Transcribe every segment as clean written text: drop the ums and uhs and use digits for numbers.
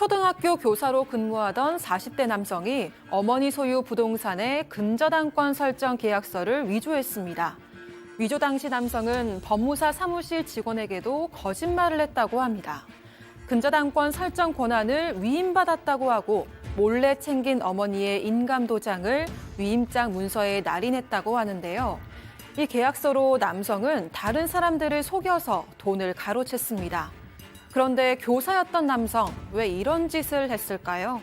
초등학교 교사로 근무하던 40대 남성이 어머니 소유 부동산의 근저당권 설정 계약서를 위조했습니다. 위조 당시 남성은 법무사 사무실 직원에게도 거짓말을 했다고 합니다. 근저당권 설정 권한을 위임받았다고 하고 몰래 챙긴 어머니의 인감도장을 위임장 문서에 날인했다고 하는데요. 이 계약서로 남성은 다른 사람들을 속여서 돈을 가로챘습니다. 그런데 교사였던 남성, 왜 이런 짓을 했을까요?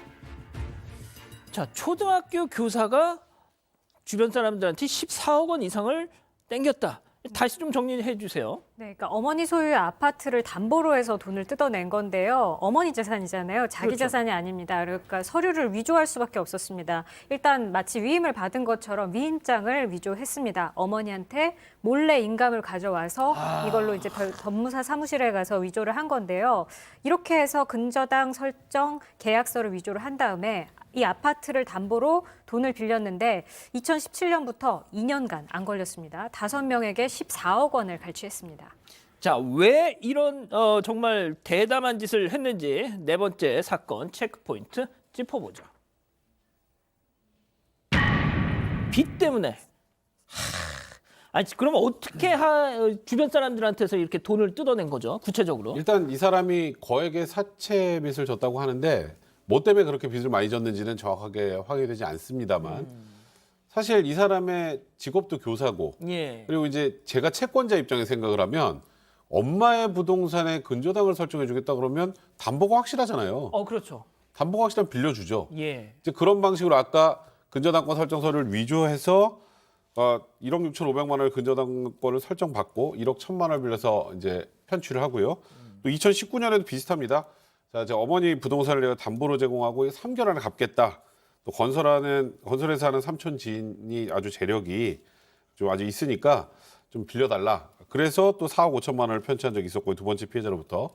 자, 초등학교 교사가 주변 사람들한테 14억 원 이상을 땡겼다. 다시 좀 정리해 주세요. 네, 그러니까 어머니 소유의 아파트를 담보로 해서 돈을 뜯어낸 건데요. 어머니 재산이잖아요. 자기 그렇죠. 재산이 아닙니다. 그러니까 서류를 위조할 수밖에 없었습니다. 일단 마치 위임을 받은 것처럼 위임장을 위조했습니다. 어머니한테 몰래 인감을 가져와서 이걸로 이제 법무사 사무실에 가서 위조를 한 건데요. 이렇게 해서 근저당 설정 계약서를 위조를 한 다음에 이 아파트를 담보로 돈을 빌렸는데 2017년부터 2년간 안 걸렸습니다. 5명에게 14억 원을 갈취했습니다. 자, 왜 이런 정말 대담한 짓을 했는지 네 번째 사건 체크포인트 짚어보죠. 빚 때문에. 아니, 그러면 어떻게 주변 사람들한테서 이렇게 돈을 뜯어낸 거죠? 구체적으로. 일단 이 사람이 거액의 사채 빚을 졌다고 하는데 뭐 때문에 그렇게 빚을 많이 졌는지는 정확하게 확인이 되지 않습니다만 사실 이 사람의 직업도 교사고 예. 그리고 이제 제가 채권자 입장에 생각을 하면 엄마의 부동산에 근저당을 설정해 주겠다 그러면 담보가 확실하잖아요. 그렇죠. 담보가 확실하면 빌려주죠. 예. 이제 그런 방식으로 아까 근저당권 설정서를 위조해서 1억 6,500만 원을 근저당권을 설정받고 1억 1,000만 원을 빌려서 이제 편취를 하고요. 또 2019년에도 비슷합니다. 자, 이제 어머니 부동산을 내가 담보로 제공하고 3개월 안에 갚겠다. 또 건설회사 하는 삼촌 지인이 아주 재력이 좀 아주 있으니까 좀 빌려달라. 그래서 또 4억 5천만 원을 편취한 적이 있었고 두 번째 피해자로부터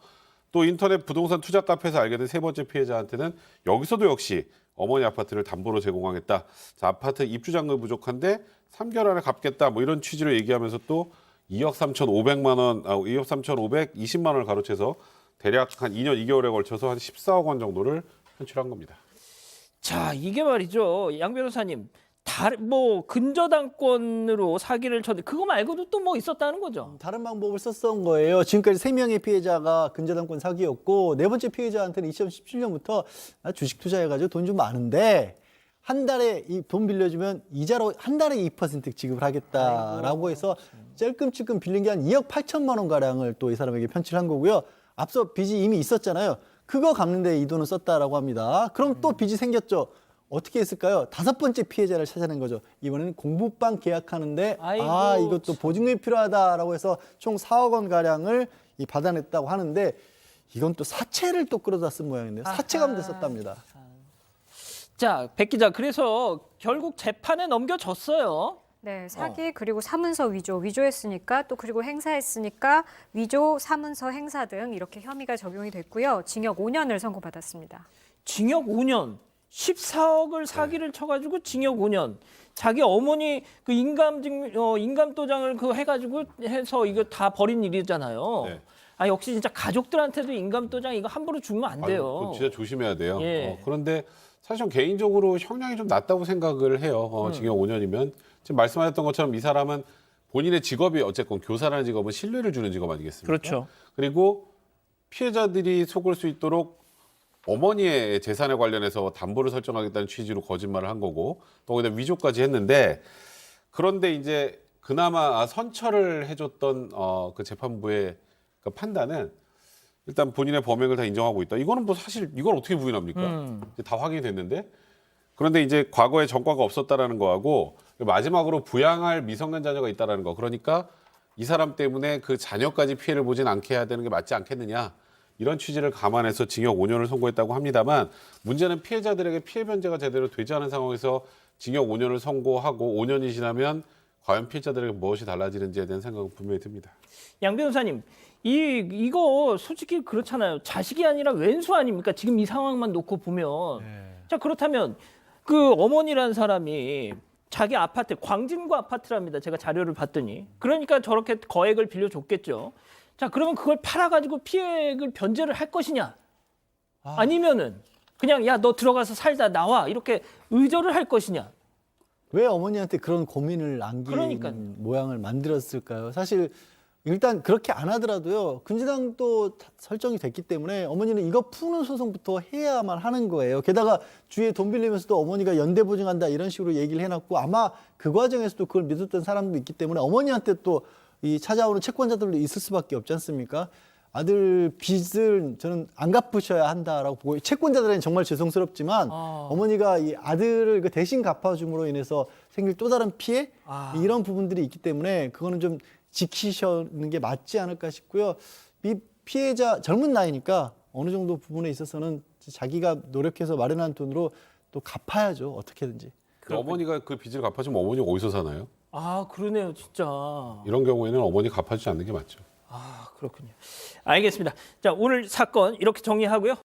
또 인터넷 부동산 투자 카페에서 알게 된 세 번째 피해자한테는 여기서도 역시 어머니 아파트를 담보로 제공하겠다. 자, 아파트 입주장도 부족한데 3개월 안에 갚겠다. 뭐 이런 취지로 얘기하면서 또 2억 3,500만 원, 2억 3,520만 원을 가로채서 대략 한 2년 2개월에 걸쳐서 한 14억 원 정도를 편취한 겁니다. 자, 이게 말이죠. 양 변호사님. 뭐 근저당권으로 사기를 쳤는데 그거 말고도 또 뭐 있었다는 거죠? 다른 방법을 썼던 거예요. 지금까지 3명의 피해자가 근저당권 사기였고 네 번째 피해자한테는 2017년부터 주식 투자해가지고 돈 좀 많은데 한 달에 이 돈 빌려주면 이자로 한 달에 2% 지급을 하겠다라고 해서 찔끔찔끔 빌린 게 한 2억 8천만 원 가량을 또 이 사람에게 편취를 한 거고요. 앞서 빚이 이미 있었잖아요. 그거 갚는데 이 돈을 썼다라고 합니다. 그럼 또 빚이 생겼죠. 어떻게 했을까요? 5번째 피해자를 찾아낸 거죠. 이번에는 공부방 계약하는데 이것도 보증금이 필요하다라고 해서 총 4억 원 가량을 받아냈다고 하는데 이건 또 사채를 또 끌어다 쓴 모양인데요. 사채 가운데 썼답니다. 자, 백 기자. 그래서 결국 재판에 넘겨졌어요. 네, 사기 그리고 사문서 위조했으니까 또 그리고 행사했으니까 위조, 사문서 행사 등 이렇게 혐의가 적용이 됐고요. 징역 5년을 선고받았습니다. 징역 5년. 14억을 사기를 쳐가지고 징역 5년. 자기 어머니 그 인감도장을 해가지고 해서 이거 다 버린 일이잖아요. 네. 역시 진짜 가족들한테도 인감도장 이거 함부로 주면 안 돼요. 그거 진짜 조심해야 돼요. 예. 그런데 사실 전 개인적으로 형량이 좀 낮다고 생각을 해요. 징역 5년이면. 지금 말씀하셨던 것처럼 이 사람은 본인의 직업이 어쨌건 교사라는 직업은 신뢰를 주는 직업 아니겠습니까? 그렇죠. 그리고 피해자들이 속을 수 있도록 어머니의 재산에 관련해서 담보를 설정하겠다는 취지로 거짓말을 한 거고 또 거기다 위조까지 했는데 그런데 이제 그나마 선처를 해줬던 그 재판부의 그 판단은 일단 본인의 범행을 다 인정하고 있다. 이거는 뭐 사실 이걸 어떻게 부인합니까? 이제 다 확인이 됐는데 그런데 이제 과거에 전과가 없었다라는 거하고 마지막으로 부양할 미성년 자녀가 있다라는 거. 그러니까 이 사람 때문에 그 자녀까지 피해를 보진 않게 해야 되는 게 맞지 않겠느냐. 이런 취지를 감안해서 징역 5년을 선고했다고 합니다만 문제는 피해자들에게 피해 변제가 제대로 되지 않은 상황에서 징역 5년을 선고하고 5년이 지나면 과연 피해자들에게 무엇이 달라지는지에 대한 생각은 분명히 듭니다. 양 변호사님, 이거 솔직히 그렇잖아요. 자식이 아니라 왼수 아닙니까? 지금 이 상황만 놓고 보면. 자, 그렇다면 그 어머니라는 사람이 자기 아파트, 광진구 아파트랍니다. 제가 자료를 봤더니. 그러니까 저렇게 거액을 빌려줬겠죠. 자, 그러면 그걸 팔아가지고 피해액을 변제를 할 것이냐? 아니면은 그냥 야 너 들어가서 살다 나와 이렇게 의절을 할 것이냐. 왜 어머니한테 그런 고민을 안긴 그러니까요. 모양을 만들었을까요? 사실 일단 그렇게 안 하더라도요. 근저당도 설정이 됐기 때문에 어머니는 이거 푸는 소송부터 해야만 하는 거예요. 게다가 주위에 돈 빌리면서도 어머니가 연대 보증한다 이런 식으로 얘기를 해놨고 아마 그 과정에서도 그걸 믿었던 사람도 있기 때문에 어머니한테 또 이 찾아오는 채권자들도 있을 수밖에 없지 않습니까? 아들 빚을 저는 안 갚으셔야 한다라고 보고 채권자들은 정말 죄송스럽지만 어머니가 이 아들을 그 대신 갚아줌으로 인해서 생길 또 다른 피해 이런 부분들이 있기 때문에 그거는 좀 지키시는 게 맞지 않을까 싶고요. 이 피해자 젊은 나이니까 어느 정도 부분에 있어서는 자기가 노력해서 마련한 돈으로 또 갚아야죠. 어떻게든지. 어머니가 그 빚을 갚아주면 어머니가 어디서 사나요? 아 그러네요 진짜. 이런 경우에는 어머니 갚아주지 않는 게 맞죠. 아 그렇군요. 알겠습니다. 자 오늘 사건 이렇게 정리하고요.